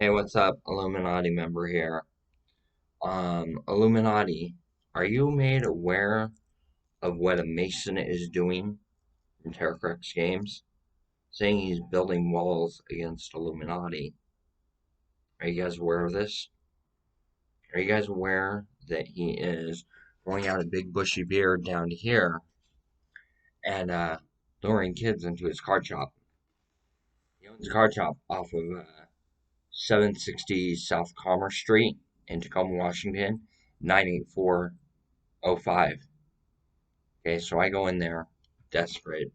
Hey, what's up? Illuminati member here. Illuminati, are you made aware of what a Mason is doing in Terracrux Games? Saying he's building walls against Illuminati. Are you guys aware of this? Are you guys aware that he is growing out a big bushy beard down to here and luring kids into his card shop? He owns a card shop off of 760 South Commerce Street in Tacoma, Washington, 98405. Okay, so I go in there desperate.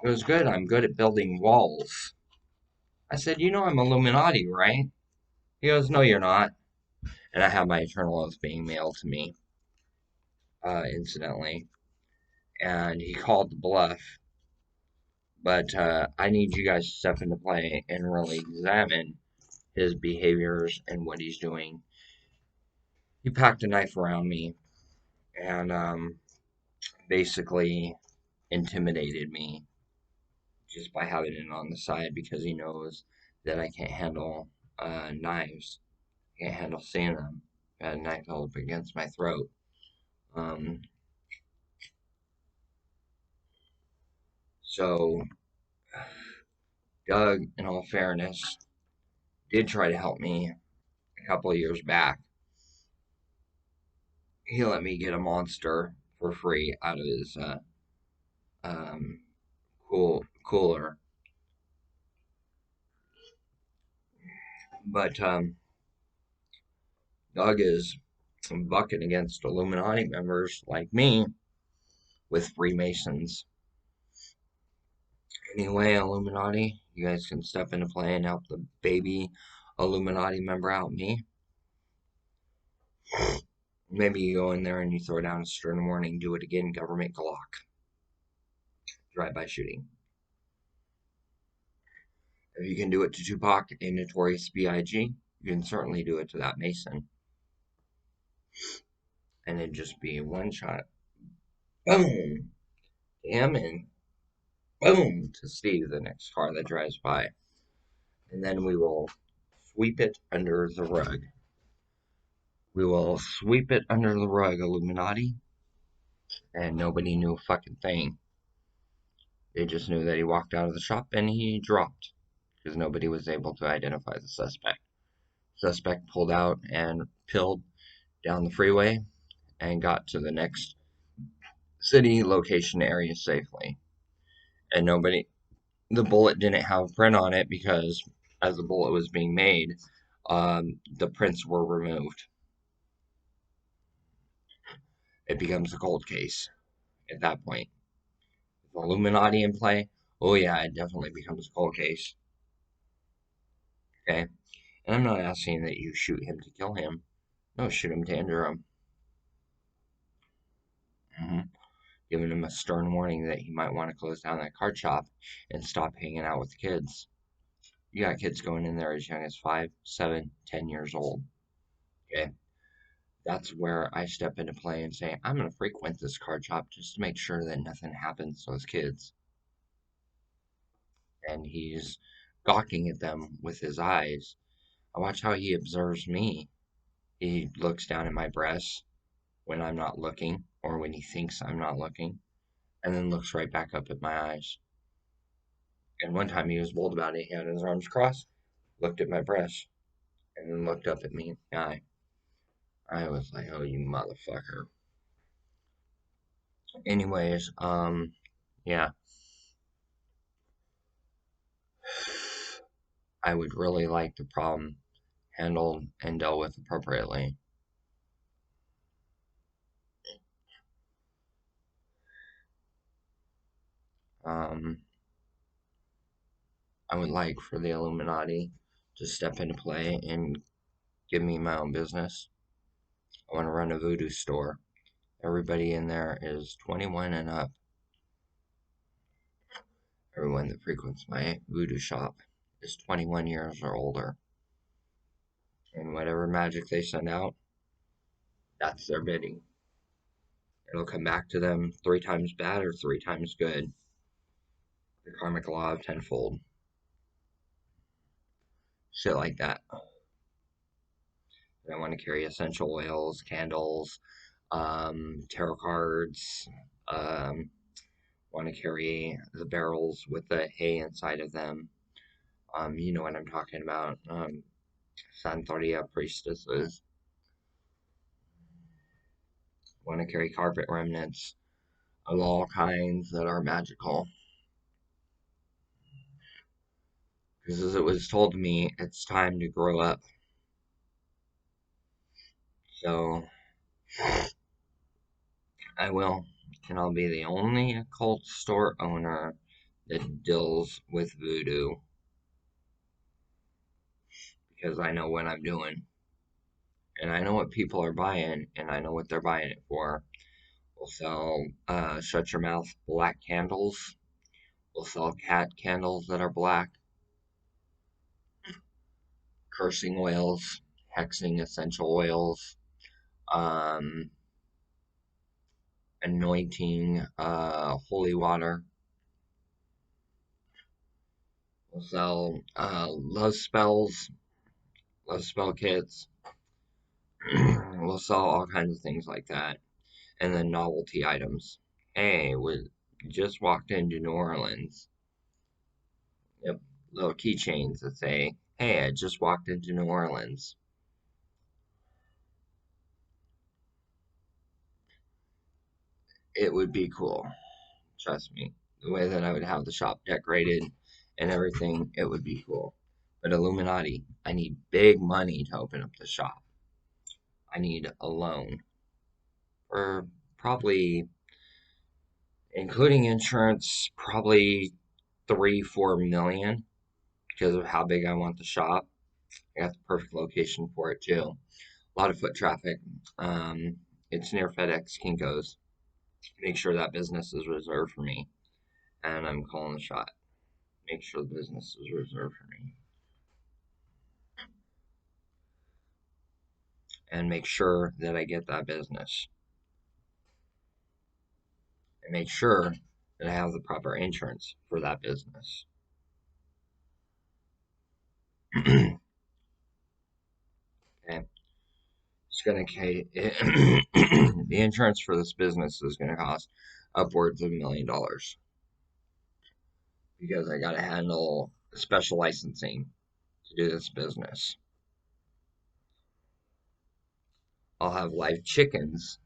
It was good. I'm good at building walls. I said, you know I'm Illuminati, right? He goes, no, you're not. And I have my Eternal Oath being mailed to me, incidentally. And he called the bluff. But I need you guys to step into play and really examine his behaviors and what he's doing. He packed a knife around me and basically intimidated me just by having it on the side because he knows that I can't handle knives. I can't handle seeing them. I had a knife held up against my throat. Um, so, Doug, in all fairness, did try to help me a couple of years back. He let me get a monster for free out of his um, cooler. But Doug is bucking against Illuminati members like me with Freemasons. Anyway, Illuminati, you guys can step into play and help the baby Illuminati member out me. Maybe you go in there and you throw down a stern warning, do it again, government Glock. Drive-by shooting. If you can do it to Tupac, a Notorious B.I.G., you can certainly do it to that Mason. And it'd just be one shot. Boom! To him and boom! To Steve, the next car that drives by. And then we will sweep it under the rug. We will sweep it under the rug, Illuminati. And nobody knew a fucking thing. They just knew that he walked out of the shop and he dropped because nobody was able to identify the suspect. Suspect pulled out and pilled down the freeway and got to the next city location area safely. And the bullet didn't have a print on it because as the bullet was being made, the prints were removed. It becomes a cold case at that point. With Illuminati in play, oh yeah, it definitely becomes a cold case. Okay? And I'm not asking that you shoot him to kill him. No, shoot him to injure him. Giving him a stern warning that he might want to close down that card shop and stop hanging out with the kids. You got kids going in there as young as 5, 7, 10 years old. Okay? That's where I step into play and say, I'm going to frequent this card shop just to make sure that nothing happens to those kids. And he's gawking at them with his eyes. I watch how he observes me. He looks down at my breasts when I'm not looking, or when he thinks I'm not looking, and then looks right back up at my eyes. And one time he was bold about it. He had his arms crossed, looked at my breasts, and then looked up at me in the eye. I was like, oh, you motherfucker. Anyways, yeah. I would really like the problem handled and dealt with appropriately. I would like for the Illuminati to step into play and give me my own business. I want to run a voodoo store. Everybody in there is 21 and up. Everyone that frequents my voodoo shop is 21 years or older. And whatever magic they send out, that's their bidding. It'll come back to them 3 times bad or 3 times good. The karmic law of tenfold. shit like that. And I want to carry essential oils, candles, tarot cards. Want to carry the barrels with the hay inside of them. You know what I'm talking about. Santeria priestesses. Want to carry carpet remnants of all kinds that are magical. Because as it was told to me, it's time to grow up. So I will. And I'll be the only occult store owner that deals with voodoo. Because I know what I'm doing. And I know what people are buying, and I know what they're buying it for. We'll sell shut your mouth black candles. We'll sell cat candles that are black. Cursing oils, hexing essential oils, um, anointing holy water. We'll sell love spells, love spell kits. We'll sell all kinds of things like that. And then novelty items. Hey, we just walked into New Orleans. Yep, little keychains that say, hey, I just walked into New Orleans. It would be cool. Trust me. The way that I would have the shop decorated and everything, it would be cool. But Illuminati, I need big money to open up the shop. I need a loan for probably, including insurance, probably 3-4 million because of how big I want the shop. I got the perfect location for it too. A lot of foot traffic. It's near FedEx Kinko's. Make sure that business is reserved for me, and I'm calling the shot. Make sure the business is reserved for me, and make sure that I get that business, and make sure that I have the proper insurance for that business. Okay, it's gonna the insurance for this business is gonna cost upwards of $1 million because I gotta handle special licensing to do this business. I'll have live chickens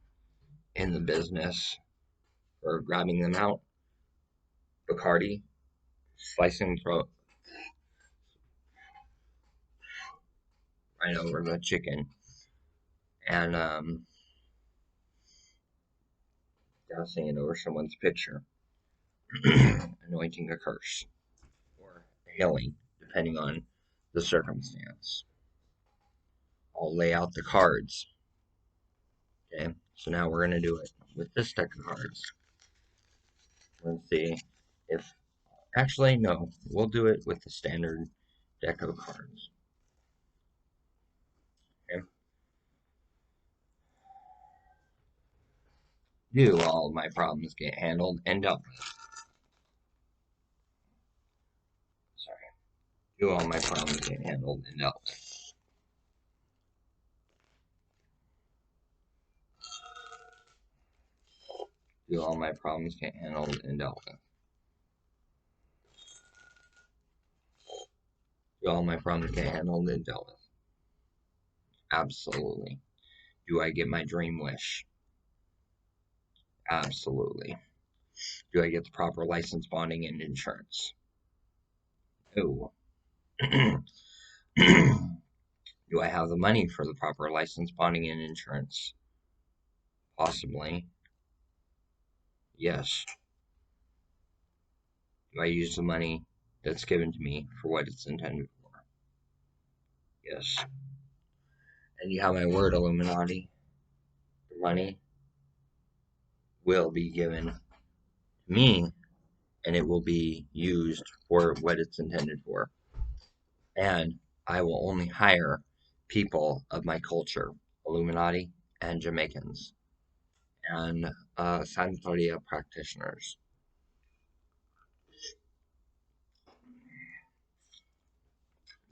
in the business for grabbing them out, Bacardi, slicing the throat right over the chicken, and dousing it over someone's picture, anointing a curse or healing, depending on the circumstance. I'll lay out the cards. Okay, so now we're gonna do it with this deck of cards. Let's see if actually no, we'll do it with the standard deck of cards. Okay. Do all my problems get handled and dealt with? Sorry. Do all my problems get handled and dealt with? Do all my problems get handled and dealt with? Do all my problems get handled and dealt with? Absolutely. Do I get my dream wish? Absolutely. Do I get the proper license, bonding, and insurance? No. Do I have the money for the proper license, bonding, and insurance? Possibly. Yes. Do I use the money that's given to me for what it's intended for? Yes. And you have my word, Illuminati. The money will be given to me, and it will be used for what it's intended for. And I will only hire people of my culture, Illuminati and Jamaicans, and Santeria practitioners.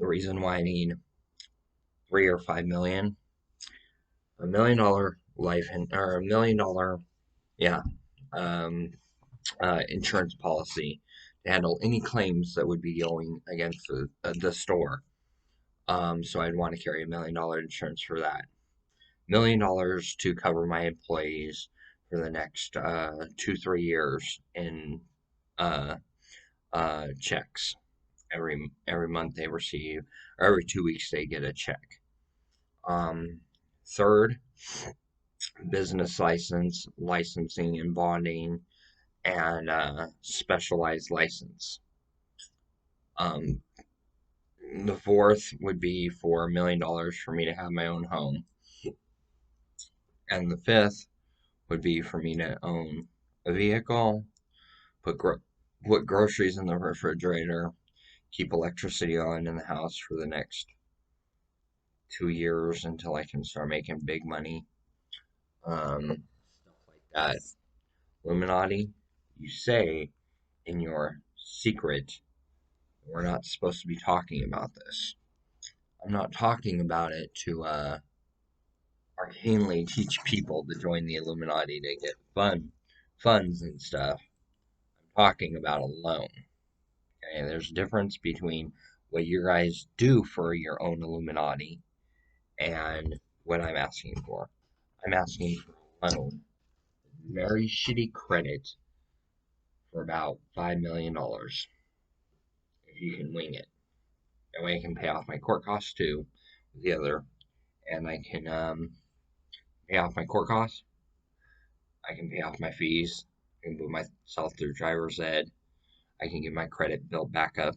The reason why I need 3 or 5 million, $1 million or $1 million, yeah, um, insurance policy to handle any claims that would be going against the store. So I'd want to carry $1 million insurance for that. $1 million to cover my employees for the next 2-3 years in uh, checks. Every month they receive, or every 2 weeks they get a check. Third, business license, licensing and bonding, and specialized license. Um, the fourth would be for $1 million for me to have my own home, and the fifth would be for me to own a vehicle, put groceries in the refrigerator, keep electricity on in the house for the next 2 years until I can start making big money. Stuff like that. Illuminati, you say in your secret, we're not supposed to be talking about this. I'm not talking about it to arcanely teach people to join the Illuminati to get funds and stuff. I'm talking about a loan. Okay, there's a difference between what you guys do for your own Illuminati and what I'm asking for. I'm asking for a loan, very shitty credit for about $5 million if you can wing it. That way I can pay off my court costs too, with the other, and I can pay off my court costs. I can pay off my fees. I can put myself through driver's ed. I can get my credit built back up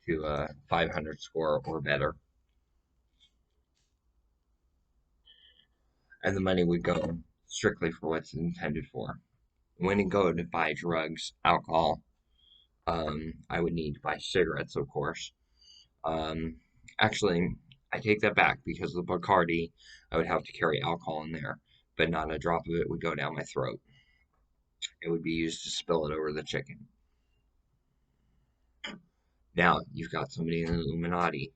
to a 500 score or better. And the money would go strictly for what's intended for. When it go to buy drugs, alcohol, I would need to buy cigarettes, of course. Um, Actually, I take that back because of the Bacardi, I would have to carry alcohol in there, but not a drop of it would go down my throat. It would be used to spill it over the chicken. Now, you've got somebody in the Illuminati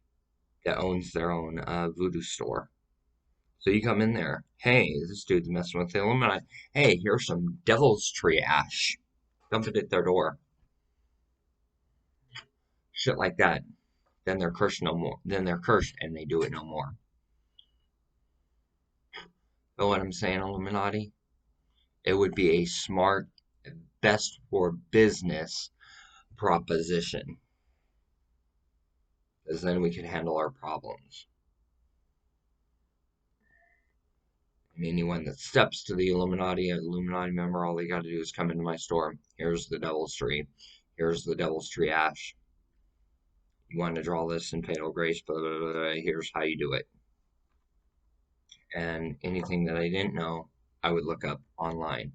that owns their own voodoo store. So you come in there, hey, this dude's messing with the Illuminati. Hey, here's some devil's tree ash. Dump it at their door. Shit like that. Then they're cursed no more. Then they're cursed and they do it no more. Know what I'm saying, Illuminati? It would be a smart, best for business proposition. Because then we could handle our problems. And anyone that steps to the Illuminati, an Illuminati member, all they got to do is come into my store. Here's the devil's tree. Here's the devil's tree ash. You want to draw this in fatal grace, blah, blah, blah, blah. Here's how you do it. And anything that I didn't know, I would look up online.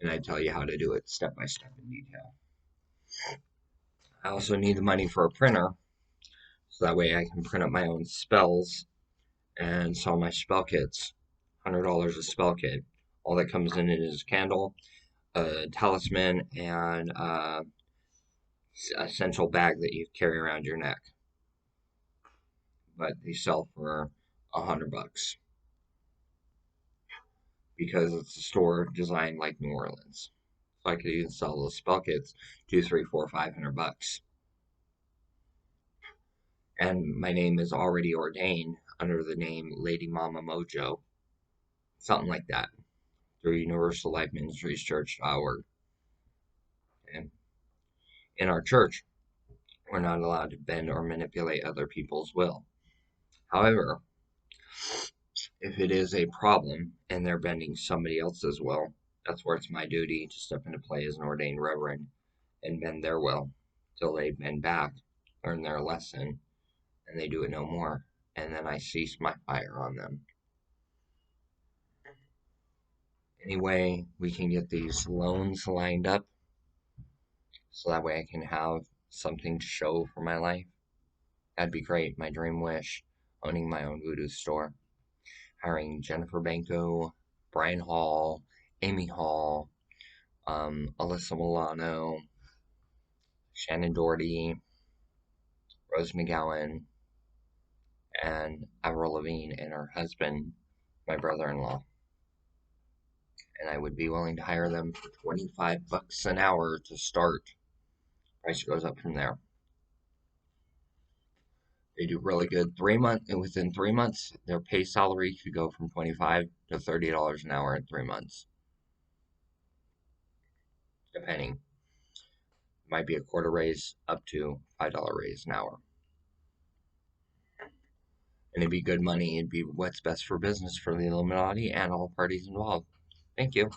And I'd tell you how to do it step by step in detail. I also need the money for a printer, so that way I can print up my own spells and sell my spell kits. $100 a spell kit. All that comes in it is a candle, a talisman, and essential bag that you carry around your neck. But they sell for $100 because it's a store designed like New Orleans. So I could even sell those spell kits 2, 3, 4, $500. And my name is already ordained under the name Lady Mama Mojo, something like that, through Universal Life Ministries Church.org. And in our church, we're not allowed to bend or manipulate other people's will. However, if it is a problem and they're bending somebody else's will, that's where it's my duty to step into play as an ordained reverend and bend their will till they bend back, learn their lesson, and they do it no more. And then I cease my fire on them. Anyway, we can get these loans lined up so that way I can have something to show for my life. That'd be great. My dream wish, owning my own voodoo store. Hiring Jennifer Banco, Brian Hall, Amy Hall, Alyssa Milano, Shannon Doherty, Rose McGowan, and Avril Lavigne and her husband, my brother-in-law. And I would be willing to hire them for $25 an hour to start. Price goes up from there. They do really good. 3 months, and within 3 months, their pay salary could go from $25 to $30 an hour in 3 months, depending. Might be a quarter raise up to $5 raise an hour. And it'd be good money. It'd be what's best for business for the Illuminati and all parties involved. Thank you.